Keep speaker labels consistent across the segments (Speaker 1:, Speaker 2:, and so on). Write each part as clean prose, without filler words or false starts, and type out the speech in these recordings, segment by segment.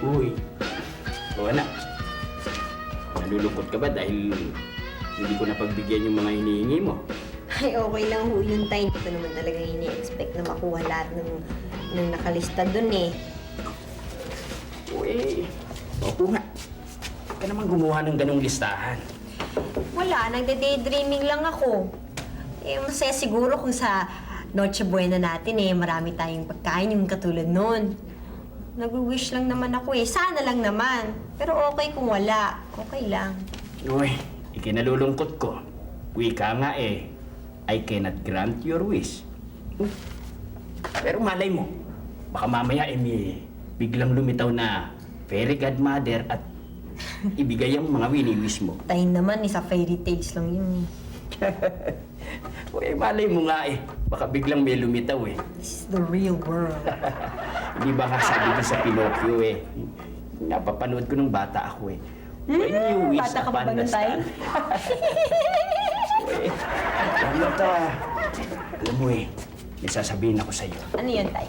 Speaker 1: Uy. O anak, nalulungkot ka ba dahil hindi ko napagbigyan yung mga hinihingi mo?
Speaker 2: Ay, okay lang ho yun, Tay. Ito naman talaga ini-expect na makuha lahat ng nakalista dun eh.
Speaker 1: Uy, opo nga. Huwag ka naman gumawa ng ganong listahan.
Speaker 2: Wala, nagde-daydreaming lang ako. Eh, masaya siguro kung sa Noche Buena natin eh, marami tayong pagkain yung katulad nun. Nag-wish lang naman ako eh. Sana lang naman. Pero okay kung wala. Okay lang.
Speaker 1: Uy, ikinalulungkot ko. Wika nga eh, I cannot grant your wish. Pero malay mo, baka mamaya eh may biglang lumitaw na fairy godmother at ibigay ang mga wini-wish mo.
Speaker 2: Tayo naman eh, sa fairy tales lang yun eh.
Speaker 1: Uy, malay mo nga eh, baka biglang may lumitaw eh.
Speaker 2: This is the real world.
Speaker 1: Di ba nga sabi ko sa Pinocchio eh, napapanood ko nung bata ako eh. When you wish
Speaker 2: Bata ka pa
Speaker 1: upon
Speaker 2: ba
Speaker 1: a
Speaker 2: nun, Tay?
Speaker 1: star. Uy, ano to? Alam mo eh, may sasabihin ako sa'yo.
Speaker 2: Ano yun, Tay?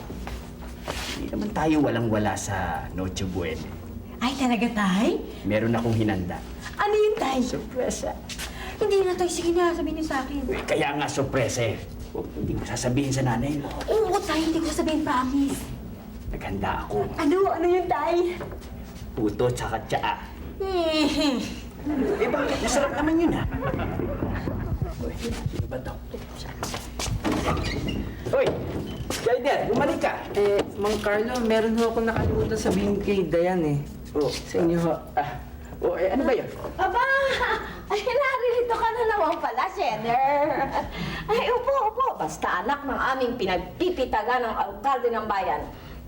Speaker 1: Hindi naman tayo walang-wala sa Noche Buena.
Speaker 2: Ay, talaga, Tay?
Speaker 1: Meron akong hinanda.
Speaker 2: Ano yun, Tay?
Speaker 1: Sorpresa.
Speaker 2: Hindi na, Tay. Sige na, sabihin niyo sa akin.
Speaker 1: Uy, kaya nga sorpresa eh. Hindi mo sasabihin sa nanay mo.
Speaker 2: Oo, Tay. Hindi ko sabihin, promise.
Speaker 1: Naghanda ako.
Speaker 2: Ano? Ano yun, Tay?
Speaker 1: Puto tsaka tsaa.
Speaker 2: Eh,
Speaker 1: Eh bakit? Masarap naman yun ha. Uy, sino ba to? Uy! Jaider, bumalik ka!
Speaker 3: Mang Carlo, meron ho akong nakalimutan sabihin kay Dayan eh.
Speaker 1: Oh,
Speaker 3: Sa inyo ho.
Speaker 1: ano ba yun?
Speaker 2: Aba! Ay, naririto ka na naman pala, Sheder. Ay, upo. Basta anak ng aming pinagpipitagan ng alkalde ng bayan.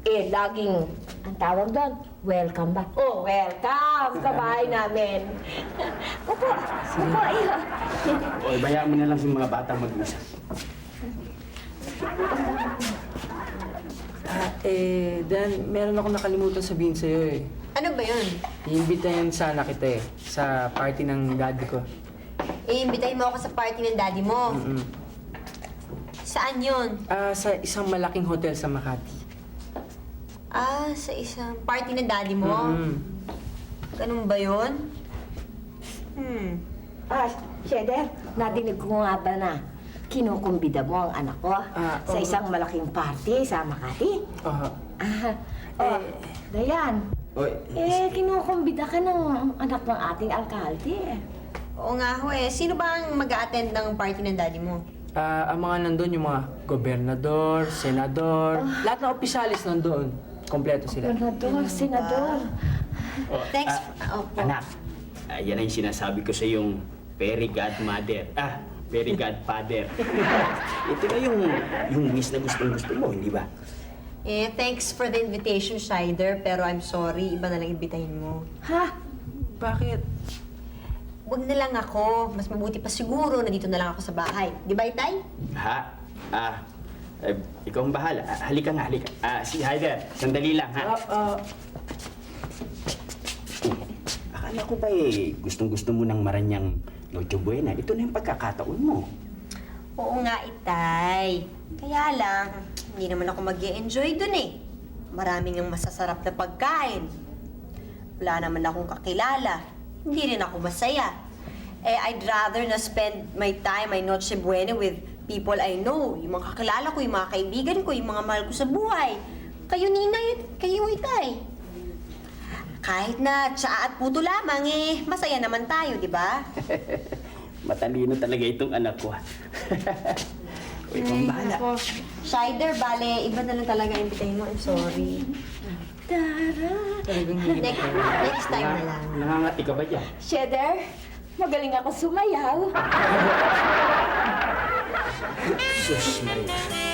Speaker 2: Eh, laging, ang tawag doon, welcome ba? Oh, welcome sa bahay namin. Upo, iyo.
Speaker 1: Uy, bayaan mo na lang yung mga batang mag-usap.
Speaker 3: Dan, meron akong nakalimutan sabihin sa'yo eh.
Speaker 2: Ano ba yun?
Speaker 3: Iimbitahin sana kita eh, sa party ng daddy ko.
Speaker 2: Iimbitahin mo ako sa party ng daddy mo. Saan yun?
Speaker 3: Sa isang malaking hotel sa Makati.
Speaker 2: Sa isang party ng daddy mo? Ganun ba yun?
Speaker 4: Sheder, nadinig ko nga ba na kinukumbida mo ang anak ko sa
Speaker 3: oo.
Speaker 4: isang malaking party sa Makati? Dayan,
Speaker 1: Uy,
Speaker 4: kinukumbida ka ng anak ng ating alkalde.
Speaker 2: Oo nga ho eh. Sino ba ang mag-a-attend ng party ng daddy mo?
Speaker 3: Ang mga nandun, yung mga gobernador, senador, lahat ng opisyalis nandun. Kompleto sila.
Speaker 4: Senador, senador.
Speaker 2: Thanks. Opo.
Speaker 1: anak, yan ang sinasabi ko sa yung fairy godmother. Fairy godfather. Ito na yung wish na gusto mo, hindi ba?
Speaker 2: Thanks for the invitation, Shider. Pero I'm sorry, iba na lang imbitahin mo.
Speaker 4: Ha?
Speaker 3: Bakit?
Speaker 2: Huwag na lang ako. Mas mabuti pa siguro na dito na lang ako sa bahay. Di ba, Itay?
Speaker 1: Ikaw ang bahala. Halika nga, halika. Si Hyder, sandali lang, ha? Akala ko ba gustong-gusto mo ng maranyang Noche Buena. Ito na yung pagkakataon mo.
Speaker 2: Oo nga, Itay. Kaya lang, hindi naman ako mag-e-enjoy dun eh. Maraming ang masasarap na pagkain. Wala naman akong kakilala. Hindi rin ako masaya. I'd rather na spend my time, my Noche Buena with people I know. Yung mga kakilala ko, yung mga kaibigan ko, yung mga mahal ko sa buhay. Kayo, Ninay, kayo, Itay. Kahit na tsaa at puto lamang masaya naman tayo, di ba?
Speaker 1: Matalino talaga itong anak ko. Uy, kung bahala.
Speaker 2: Shider, bale, iba na lang talaga imbitahin mo. I'm sorry.
Speaker 3: Talagang
Speaker 2: Next time na lang.
Speaker 1: Nangangati ka ba dyan?
Speaker 4: Sheder, magaling ako sumayaw.
Speaker 1: Sus, Maria.